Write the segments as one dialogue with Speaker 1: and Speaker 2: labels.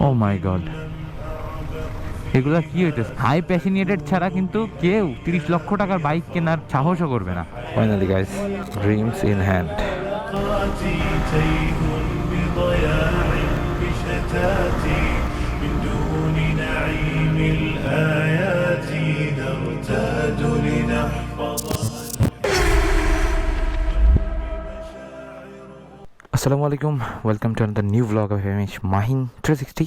Speaker 1: ও মাই god, এগুলা কি হইতেছে? হাই প্যাশনেটেড ছাড়া কিন্তু কেউ 30 লক্ষ টাকার বাইক কেনার সাহসও করবে না। Finally guys, dreams in hand. Assalamu alaikum, welcome to another new vlog of MH Mahin 360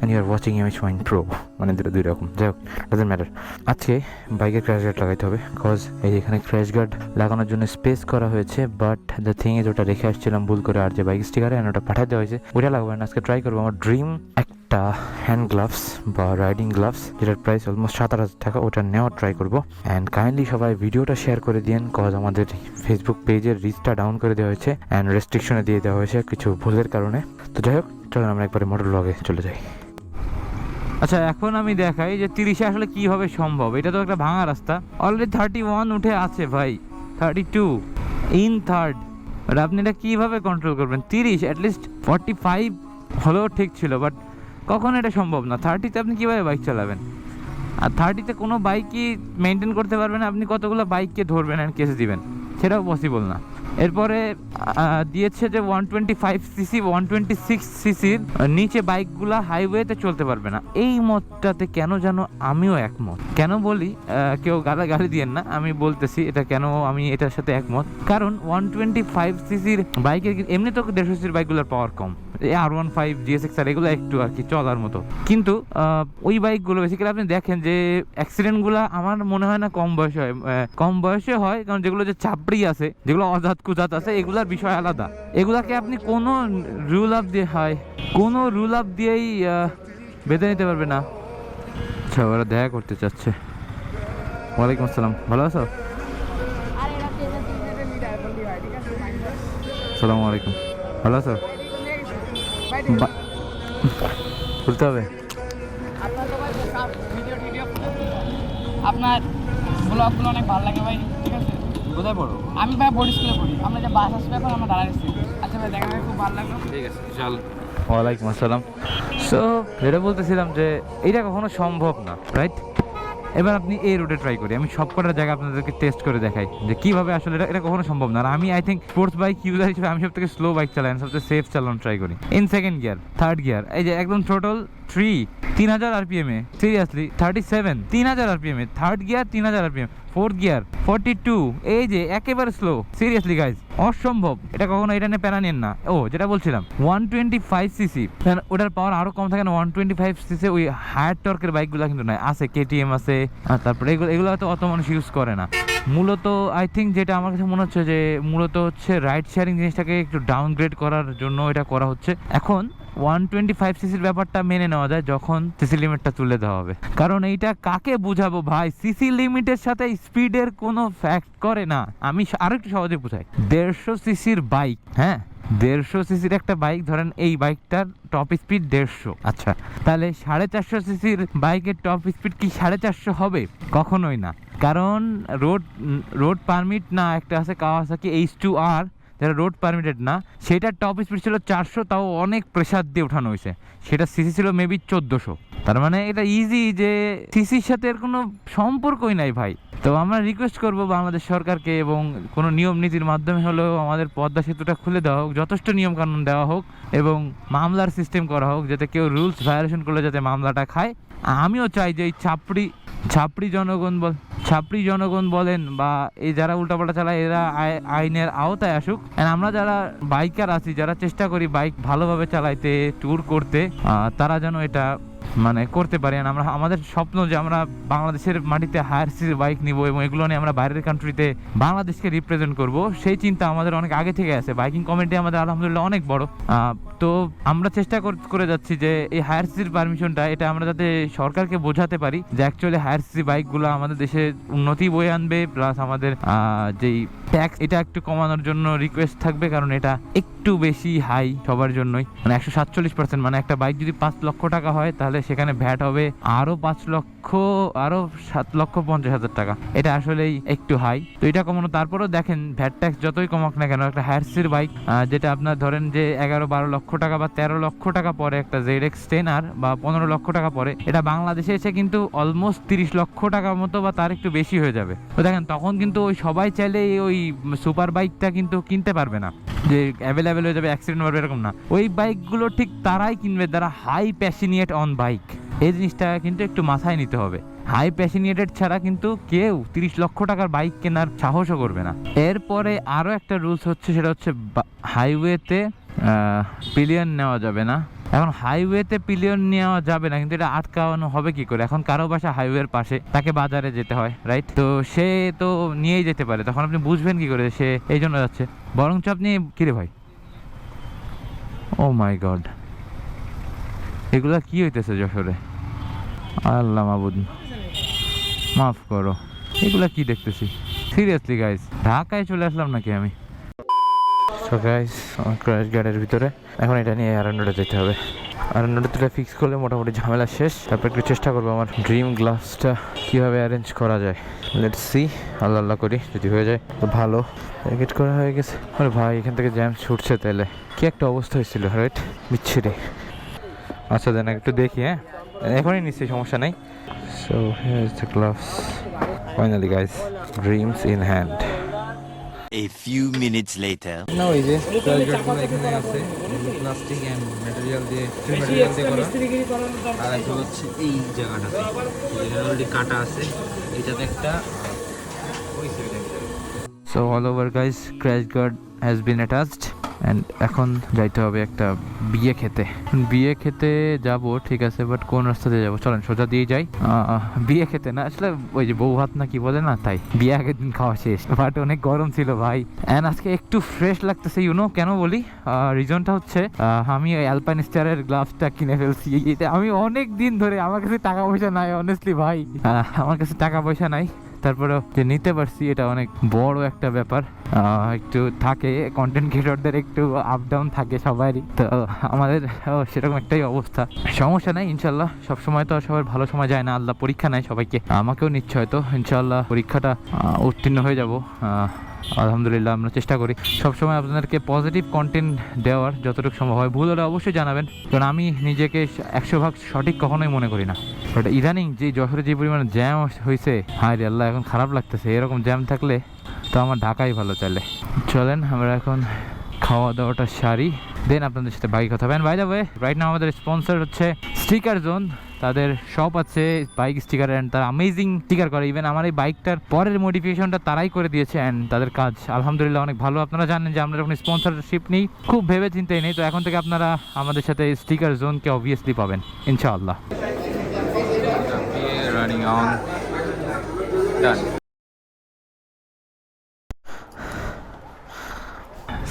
Speaker 1: and you are watching MH Mahin Pro, মানে দুই রকম, যাই হোক, ডাজন্ট ম্যাটার। আজকে বাইকের ক্র্যাশ গার্ড লাগাইতে হবে, কজ এই এখানে ক্র্যাশ গার্ড লাগানোর জন্য স্পেস করা হয়েছে, বাট দ্য থিং ইজ ওটা রেখে আসছিলাম ভুল করে, আর যে বাইক স্টিকারে ওটা পাঠাতে দেওয়া হয়েছে ওটা লাগাবো না। আজকে ট্রাই করবো আমার ড্রিম একটা হ্যান্ড গ্লাভস বা রাইডিং গ্লাভস, যেটার প্রাইস অলমোস্ট 7,000 টাকা, ওটা নেওয়ার ট্রাই করবো। অ্যান্ড কাইন্ডলি সবাই ভিডিওটা শেয়ার করে দিন, কজ আমাদের ফেসবুক পেজের রিচটা ডাউন করে দেওয়া হয়েছে অ্যান্ড রেস্ট্রিকশনে দিয়ে দেওয়া হয়েছে কিছু ভুলের কারণে। তো যাই হোক, চলুন আমরা একবারে মোটর ব্লগে চলে যাই। আচ্ছা, এখন আমি দেখাই যে 30-এ আসলে কিভাবে সম্ভব। এটা তো একটা ভাঙা রাস্তা, অলরেডি 31 উঠে আছে ভাই, 32 ইন থার্ড, আর আপনি এটা কীভাবে কন্ট্রোল করবেন? 30 অ্যাটলিস্ট 45 হলেও ঠিক ছিল, বাট কখন এটা সম্ভব না। 30-তে আপনি কীভাবে বাইক চালাবেন? আর 30-তে কোনো বাইকই মেনটেন করতে পারবেন না। আপনি কতগুলো বাইককে ধরবেন অ্যান্ড কেসে দিবেন, সেটাও পসিবল না। এরপরে দিয়েছে যে 125cc 126cc-র নিচে বাইকগুলা হাইওয়েতে চলতে পারবে না। এই মতটাতে কেন যেন আমিও একমত। কেন বলি, কেউ গালাগালি দিয়েন না, আমি বলতেছি এটা কেন আমি এটার সাথে একমত। কারণ 125cc-র বাইকের এমনি তো 150cc-র বাইকগুলোর পাওয়ার কম, R15 GSX-R এগুলো একটু আর কি চলার মতো, কিন্তু ওই বাইকগুলো বেসিক্যালি আপনি দেখেন যে অ্যাক্সিডেন্টগুলো আমার মনে হয় না কম বয়সে হয়। কম বয়সে হয় কারণ যেগুলো যে চাপড়ি আছে, যেগুলো অজাত কুজাত আছে, এগুলার বিষয় আলাদা। এগুলাকে আপনি কোনো রুল আপ দিয়ে কোনো রুল আপ দিয়েই বেঁধে নিতে পারবে না। আচ্ছা, ওরা দেখা করতে চাচ্ছে। ওয়ালাইকুম আসসালাম, ভালো আছো? আসসালামু আলাইকুম, ভালো আছো? বলতে হবে
Speaker 2: আপনার ব্লগগুলো অনেক ভালো লাগে ভাই, ঠিক আছে?
Speaker 1: কোথায় পড়ো?
Speaker 2: আমি ভাই বোর্ড স্কুলে পড়ি। আমরা যে বাস আসবে এখন আমরা দাঁড়ায় আছি। আচ্ছা ভাই, দেখা খুব ভালো লাগলো।
Speaker 1: ঠিক আছে, চল। ওয়ালাইকুম আসসালাম। সো যেটা বলতেছিলাম যে এইটা কখনো সম্ভব না, রাইট? এবার আপনি এই রুটে ট্রাই করি, আমি সব কটার জায়গা আপনাদেরকে টেস্ট করে দেখাই যে কীভাবে আসলে এটা কখনো সম্ভব না। আর আমি I think sports bike user হিসেবে আমি সব থেকে স্লো বাইক চালাই, সবচেয়ে সেফ চালানো ট্রাই করি। In second gear, third gear, এই যে একদম টোটাল 3000 RPM-এ, সিরিয়াসলি 37 3000 RPM-এ, third gear 3000 RPM, fourth gear 42, এই যে একেবারে স্লো। সিরিয়াসলি গাইজ, অসম্ভব। এটা কখনো এটা নিয়ে প্যারা নেন না। ও যেটা বলছিলাম 125cc, ওটার পাওয়ার আরো কম থাকে না। 125cc ওই হায়ার টর্কের বাইকগুলো কিন্তু নাই, আছে KTM আছে, তারপরে এগুলো হয়তো অত মানুষ ইউজ করে না। মূলত আই থিঙ্ক যেটা আমার কাছে মনে হচ্ছে যে মূলত হচ্ছে রাইড শেয়ারিং জিনিসটাকে একটু ডাউনগ্রেড করার জন্য এটা করা হচ্ছে। এখন 125cc-র ব্যাপারটা মেনে নেওয়া যায় যখন সিসি লিমিটটা তুলে দেওয়া হবে, কারণ এইটা কাকে বুঝাবো ভাই? সিসি লিমিটের সাথে স্পিডের কোনো ফ্যাক্ট করে না। আমি আরো একটু সহজে বুঝাই, 150cc-র বাইক, হ্যাঁ 150cc-র একটা বাইক ধরেন, এই বাইকটার টপ স্পিড 150, আচ্ছা তাহলে 450cc-র বাইকের টপ স্পিড কি 450 হবে? কখনোই না, কারণ রোড পারমিট না একটা আছে কাওয়াসাকি H2R, যারা রোড পারমিটেড না, সেটার টপ স্পিড ছিল 400, তাও অনেক প্রেসার দিয়ে ওঠানো হয়েছে। সেটা সিসি ছিল মেবি 1400। তার মানে এটা ইজি যে সিসির সাথে এর কোনো সম্পর্কই নাই ভাই। তো আমরা রিকোয়েস্ট করবো বাংলাদেশ সরকারকে, এবং কোনো নিয়ম নীতির মাধ্যমে হলেও আমাদের পদ্মা সেতুটা খুলে দেওয়া হোক, যথেষ্ট নিয়ম কানুন দেওয়া হোক, এবং মামলার সিস্টেম করা হোক, যাতে কেউ রুলস ভায়োলেশন করলে যাতে মামলাটা খায়। আমিও চাই যে এই ছাপড়ি জনগণ বলেন বা এই যারা উল্টাপাল্টা চালায়, এরা আইনের আওতায় আসুক। আমরা যারা বাইকার আছি, যারা চেষ্টা করি বাইক ভালোভাবে চালাইতে, ট্যুর করতে, তারা যেন এটা মানে করতে পারি। আমরা আমাদের স্বপ্ন যে আমরা বাংলাদেশের মাটিতে হায়ার সিসির বাইক নিব এবং এগুলো নিয়ে আমরা বাইরের কান্ট্রিতে বাংলাদেশকে রিপ্রেজেন্ট করব, সেই চিন্তা আমাদের অনেক আগে থেকে আছে। বাইকিং কমিউনিটি আমাদের আলহামদুলিল্লাহ অনেক বড়। তো আমরা চেষ্টা করে যাচ্ছি যে এই হায়ার সিসির পারমিশনটা, এটা আমরা যাতে সরকারকে বোঝাতে পারি যে অ্যাকচুয়ালি হায়ার সিসি বাইকগুলো আমাদের দেশে উন্নতি বয়ে আনবে, প্লাস আমাদের যেই ট্যাক্স এটা একটু কমানোর জন্য রিকোয়েস্ট থাকবে, কারণ এটা একটু বেশি হাই সবার জন্যই। মানে 147%, মানে একটা বাইক যদি 5 লক্ষ টাকা হয় তাহলে সেখানে ভ্যাট হবে আরো 5 লক্ষ, আরো 7,50,000 টাকা। এটা আসলেই একটু হাই, তো এটা কমানো। তারপরেও দেখেন ভ্যাট ট্যাক্স যতই কমাক না কেন, একটা হায়ারসির বাইক যেটা আপনার ধরেন যে 11-12 লক্ষ টাকা বা 13 লক্ষ টাকা পরে, একটা ZX 10R বা 15 লক্ষ টাকা পরে, এটা বাংলাদেশে এসে কিন্তু অলমোস্ট 30 লক্ষ টাকার মতো বা তার একটু বেশি হয়ে যাবে। তো দেখেন তখন কিন্তু ওই সবাই চাইলে ওই সুপার বাইকটা কিন্তু কিনতে পারবে না, যে অ্যাভেলেবেল হয়ে যাবে, অ্যাক্সিডেন্ট হবে এরকম না। ওই বাইকগুলো ঠিক তারাই কিনবে যারা হাই প্যাশনিয়েট অন বাইক। এই জিনিসটা কিন্তু একটু মাথায় নিতে হবে। হাই প্যাশনিয়েটেড ছাড়া কিন্তু কেউ 30 লক্ষ টাকার বাইক কেনার সাহসও করবে না। এরপরে আরও একটা রুলস হচ্ছে, সেটা হচ্ছে হাইওয়েতে পিলিয়ন নেওয়া যাবে না। এখন হাইওয়েতে পিলিয়ন নেওয়া যাবে না, কিন্তু এটা আটকানো হবে কি করে? এখন কারো বাসা হাইওয়ের পাশে, তাকে বাজারে যেতে হয়, রাইট? তো সে তো নিয়েই যেতে পারে, তখন আপনি বুঝবেন কি করে সে এই জন্য যাচ্ছে? বরঞ্চ আপনি কিরে ভাই, ও মাই গড, এগুলা কি হইতেছে যশোরে? আল্লাহ মাবুদ মাফ করো, এগুলা কি দেখতেছি? সিরিয়াসলি গাইস, ঢাকায় চলে আসলাম নাকি আমি? সো গাইস, আমার ক্র্যাশ গার্ডের ভিতরে এখন এটা নিয়ে আরান্ডোটা যেতে হবে। আরান্ডোটা ফিক্স করলে মোটামুটি ঝামেলা শেষ। তারপর একটু চেষ্টা করবো আমার ড্রিম গ্লাভসটা কীভাবে অ্যারেঞ্জ করা যায়। লেটস সি, আল্লাহ আল্লাহ করি, যদি হয়ে যায় তো ভালো। প্যাকেট করা হয়ে গেছে। আরে ভাই, এখান থেকে জ্যাম ছুটছে, তাইলে কি একটা অবস্থা হয়েছিল, রাইট? বিচ্ছিরি। আচ্ছা দেন একটু দেখি, হ্যাঁ এখনই নিশ্চয়ই, সমস্যা নেই। So here is the gloves, finally guys, dreams in hand.
Speaker 3: A few minutes later.
Speaker 1: না ওই যে প্লাস্টিক এখানে আছে, প্লাস্টিক এন্ড ম্যাটেরিয়াল দিয়ে করা। আর এখন হচ্ছে এই জায়গাটাতে যেটা অলরেডি কাটা আছে, এটাতে একটা ওই সাইডে। So all over guys, crash guard has been attached and এখন যাইতে হবে একটা বিয়ে খেতে যাব, ঠিক আছে, বাট কোন রাস্তা দিয়ে যাবো? চলেন সোজা দিয়ে যাই। বিয়ে খেতে না, আসলে ওই যে বউ ভাত না কি বলে না, তাই বিয়ে আগের দিন খাওয়া শেষ, বাট অনেক গরম ছিল ভাই, অ্যান্ড আজকে একটু ফ্রেশ লাগতেছে। ইউনো কেন বলি? রিজনটা হচ্ছে আমি ওই অ্যালপাইনস্টারের গ্লাভসটা কিনে ফেলছি। আমি অনেক দিন ধরে, আমার কাছে টাকা পয়সা নাই অনেস্টলি ভাই, আমার কাছে টাকা পয়সা নাই, তারপরেও যে নিতে পারছি এটা অনেক বড় একটা ব্যাপার। একটু থাকে কন্টেন্ট ক্রিয়েটরদের, একটু আপ ডাউন থাকে সবারই, তো আমাদের সেরকম একটাই অবস্থা। সমস্যা নাই, ইনশাল্লাহ সবসময় তো সবার ভালো সময় যায় না, আল্লাহ পরীক্ষা নেয় সবাইকে, আমাকেও নিচ্ছে হয়তো, ইনশাল্লাহ পরীক্ষাটা উত্তীর্ণ হয়ে যাব। আলহামদুলিল্লাহ, আমরা চেষ্টা করি সবসময় আপনাদেরকে পজিটিভ কন্টেন্ট দেওয়ার, যতটুকু সম্ভব হয়। ভুল হলে অবশ্যই জানাবেন, কারণ আমি নিজেকে 100% সঠিক কখনোই মনে করি না। বাট ইদানিং যে যশোরে যে পরিমাণে জ্যাম হয়েছে, হায় রে আল্লাহ, এখন খারাপ লাগতেছে। এরকম জ্যাম থাকলে তো আমার ঢাকাই ভালো চলে। চলেন আমরা এখন খাওয়া দাওয়াটা সারি, দেন আপনাদের সাথে বাইক কথা হবে। By the way, right now আমাদের স্পন্সর হচ্ছে স্টিকার জোন। তাদের শপ আছে বাইক স্টিকার, অ্যান্ড তারা অ্যামেজিং স্টিকার করে। ইভেন আমার এই বাইকটার পরের মডিফিকেশনটা তারাই করে দিয়েছে, অ্যান্ড তাদের কাজ আলহামদুলিল্লাহ অনেক ভালো। আপনারা জানেন যে আমরা যখন স্পন্সরশিপ নিই খুব ভেবে চিন্তাই নেই, তো এখন থেকে আপনারা আমাদের সাথে স্টিকার জোনকে অবভিয়াসলি পাবেন ইনশাআল্লাহ। Running on, done.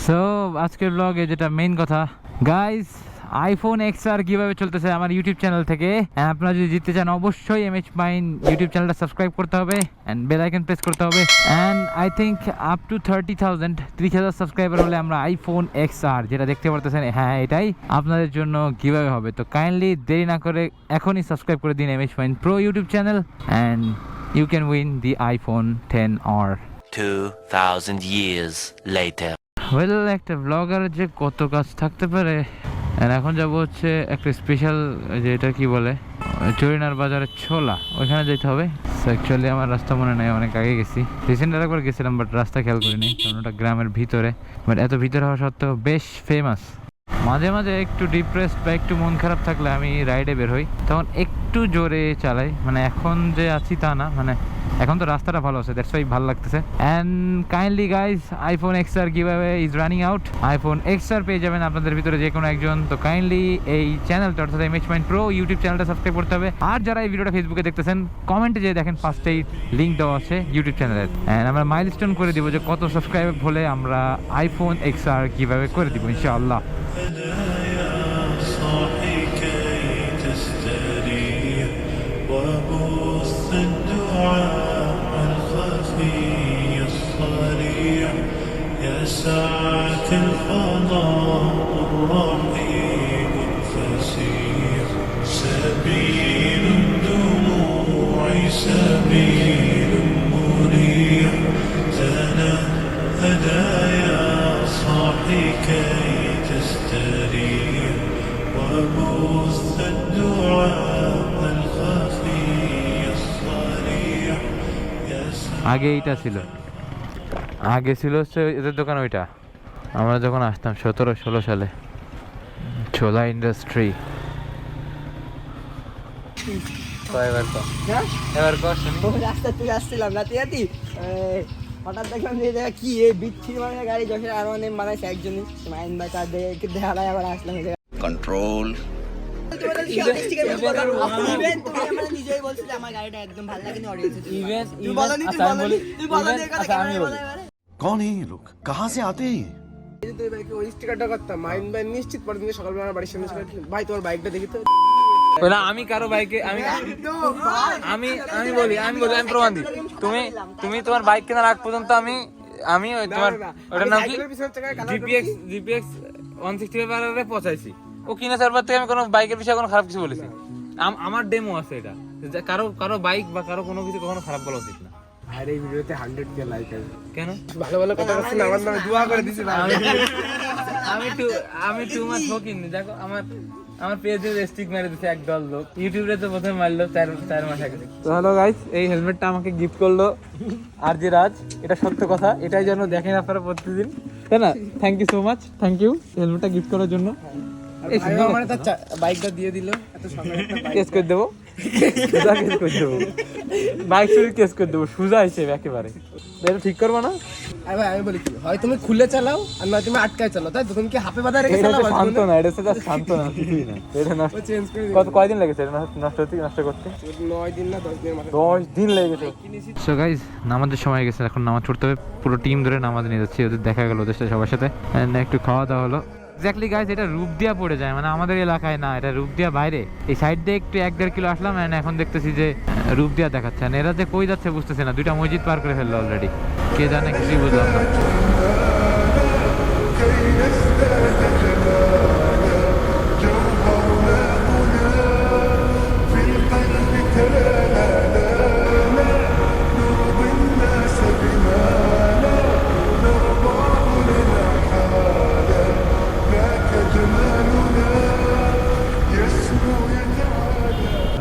Speaker 1: সো আজকের ব্লগে যেটা মেইন কথা গাইস, আইফোন XR কিভাবে চলতেছে আমার ইউটিউব চ্যানেল থেকে। আপনারা যদি জিততে চান অবশ্যই MH Mine ইউটিউব চ্যানেলটা সাবস্ক্রাইব করতে হবে অ্যান্ড বেল আইকন প্রেস করতে হবে। And I think up to 30,000 subscriber হলে আমরা আইফোন XR যেটা দেখতে পারতেছেন, হ্যাঁ এটাই আপনাদের জন্য কিভাবে হবে। তো কাইন্ডলি দেরি না করে এখনই সাবস্ক্রাইব করে দিন MH Mine Pro YouTube channel, and you can win the iPhone 10R
Speaker 3: 2000 years later.
Speaker 1: Well, একটা ব্লগারের যে কত কাজ থাকতে পারে। এখন যাবো হচ্ছে একটা স্পেশাল, যে এটা কি বলে, চরিনার বাজারের ছোলা, ওইখানে যেতে হবে। অ্যাকচুয়ালি আমার রাস্তা মনে নাই, অনেক আগে গেছি, রিসেন্ট একবার গেছিলাম, বাট রাস্তা খেয়াল করিনি, কারণ ওটা গ্রামের ভিতরে। বাট এত ভিতরে হওয়া সত্ত্বেও বেশ ফেমাস। মাঝে মাঝে একটু ডিপ্রেসড বা একটু মন খারাপ থাকলে আমি রাইডে বের হই, তখন একটু জোরে চালাই। মানে এখন যে আছি তা না, মানে এখন তো রাস্তাটা ভালো আছে, দ্যাটস ওয়াই ভালো লাগতেছে। And kindly guys, iPhone XR কিভাবে is running out. IPhone XR পেয়ে যাবেন আপনাদের ভিতরে যে কোনো একজন। তো কাইন্ডলি এই চ্যানেলটা অর্থাৎ MH Mine Pro ইউটিউব চ্যানেলটা সাবস্ক্রাইব করতে হবে। আর যারা এই ভিডিওটা ফেসবুকে দেখতেছেন, কমেন্টে যে দেখেন ফার্স্টেই লিঙ্ক দেওয়া আছে ইউটিউব চ্যানেলের, অ্যান্ড আমরা মাইলস্টোন করে দিব যে কত সাবস্ক্রাইব হলে আমরা আইফোন XR কিভাবে করে দিব ইনশাআল্লাহ।
Speaker 4: ساعة الفضاء الرحيم الفسيح سبيل
Speaker 1: আগে এইটা ছিল, আগে ছিল হচ্ছে এদের দোকান ওইটা, আমরা যখন আসতাম 17-16 সালে। ছোলা ইন্ডাস্ট্রি। এবার কর শুনি।
Speaker 2: রাস্তা থেকে আসছিলাম রাতে রাতি, হঠাৎ দেখলাম যে এটা কি এই বিচ্ছিরি মানে গাড়ি যখন আর মানে বানাইছে একজনই মাইন বা তাদেরকে দেখালায় আবার আসলাম
Speaker 3: Control.
Speaker 2: নিজেই বলছি যে আমার গাড়িটা একদম ভালো লাগেনি অডিয়েন্স
Speaker 5: कौन है ये लोग कहाँ से आते हैं
Speaker 6: ওই স্টিকারটা করতাম মাইন ভাই নিশ্চিত পরের দিন সকালবেলা আমার বাড়ির সামনে এসে ভাই তোমার বাইকটা দেখি তো।
Speaker 1: না আমি কারো বাইকে আমি বলি আমি প্রমাণ দিই। তুমি তোমার বাইক কেনার আগ পর্যন্ত আমি ওই তোমার ওটার নাম কি জিপিএক্স 165 আর পৌঁছাইছি। ও কিনে চারবার থেকে আমি কোনো বাইকের বিষয়ে কোনো খারাপ কিছু বলেছি? আমার ডেমো আছে এটা, কারো বাইক বা কারো কোনো কিছু কখনো খারাপ বলা উচিত না।
Speaker 6: আর এই ভিডিওতে 100k লাইক আছে।
Speaker 1: কেন?
Speaker 6: ভালো ভালো কথা বলছেন, আমার নামে দোয়া করে দিছি ভাই।
Speaker 1: আমি টু মাস ফকিং দেখো আমার পেজে রেস্ট্রিক্ট মেরে দিছে একদল লোক, ইউটিউবে তো প্রথমে মারলো 4 মাস আগে। তো হ্যালো গাইস, এই হেলমেটটা আমাকে গিফট করলো আরজি রাজ। এটা সত্য কথা, এটাই যেন দেখেন আপনারা প্রতিদিন, তাই না? Thank you so much, thank you হেলমেটটা গিফট করার জন্য।
Speaker 6: এই ভাই আমার একটা বাইকটা দিয়ে দিল, এত সকালে একটা বাইক
Speaker 1: কেস করে দেবো, সোজা কেস করে দেবো, বাইক চুরি কেস করে দেবো সোজা হিসেবে একেবারে। এটা ঠিক করবো না?
Speaker 6: আরে ভাই আমি বলি কি হয়, তুমি খুলে চালাও আর নয় তুমি আটকায় চালাও, তাই তো? তুমি কি হাফে বাঁধা রেখে চালাও?
Speaker 1: শান্ত না, এটা সেটা শান্ত না, কিছুই না। এটা নষ্ট
Speaker 6: চেঞ্জ করে
Speaker 1: কয়দিন লেগেছে এটা নষ্ট করতে?
Speaker 6: 9 দিন না 10 দিনের মাথায়
Speaker 1: 10 দিন লেগেছে। সো গাইস, নামাজের সময় গেছে, এখন নামাজ পড়তে হবে। পুরো টিম ধরে নামাজ নিয়ে যাচ্ছি, ওদের দেখা গেল ওদের সাথে সবার সাথে, একটু খাওয়া দাওয়া হলো। এক্স্যাক্টলি গাইস, এটা রূপদিয়া পড়ে যায়, মানে আমাদের এলাকায় না, এটা রূপদিয়া বাইরে। এই সাইড দিয়ে একটু 1-1.5 কিলো আসলাম, এখন দেখতেছি যে রূপদিয়া দেখাচ্ছে। এরা যে কই যাচ্ছে বুঝতেছি না, 2টা মসজিদ পার করে ফেললো অলরেডি, কে জানে, কিছুই বুঝলাম না।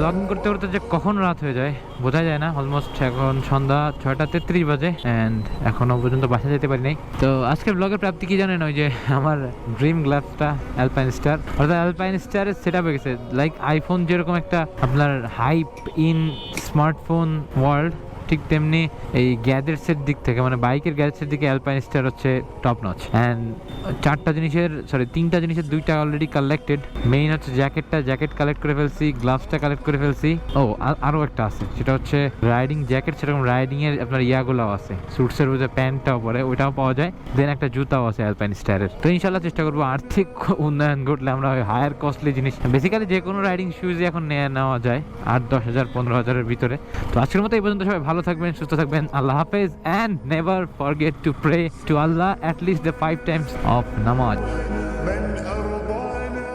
Speaker 1: ব্লগিং করতে করতে যে কখন রাত হয়ে যায় বোঝা যায় না। অলমোস্ট এখন সন্ধ্যা 6:33 বাজে অ্যান্ড এখনো পর্যন্ত বাসা যেতে পারি নাই। তো আজকের ব্লগের প্রাপ্তি কি জানেন? ওই যে আমার ড্রিম গ্লাভসটা অ্যালপাইনস্টার, অর্থাৎ অ্যালপাইনস্টারের সেট আপ হয়ে গেছে। লাইক আইফোন যেরকম একটা আপনার হাইপ ইন স্মার্টফোন ওয়ার্ল্ড, ঠিক তেমনি এই গ্যাজেটসের দিক থেকে, মানে বাইকের গ্যাজেটসের দিকে অ্যালপাইনস্টার হচ্ছে টপ নচ। অ্যান্ড 3টা জিনিসের 2টা অলরেডি কালেক্টেড। মেইন হচ্ছে জ্যাকেট কালেক্ট করে ফেলছি, গ্লাভসটা কালেক্ট করে ফেলছি। আরও একটা আছে, সেটা হচ্ছে রাইডিং জ্যাকেট, সেরকম রাইডিং এর আপনার ইয়াগুলোও আছে, স্যুটসের যে প্যান্টটাও পরে ওইটাও পাওয়া যায়। দেন একটা জুতাও আছে অ্যালপাইনস্টারের। তো ইনশাল্লাহ চেষ্টা করবো আর্থিক উন্নয়ন ঘটলে আমরা হায়ার কস্টলি জিনিস, বেসিক্যালি যে কোনো রাইডিং শুজই এখন নেওয়া যায় 8-10 হাজার 15 হাজারের ভিতরে। তো আজকের মতো এই পর্যন্ত, সবাই ভালো থাকবেন, সুস্থ থাকবেন, আল্লাহ হাফেজ, and never forget to pray to Allah at least the 5 times of namaz.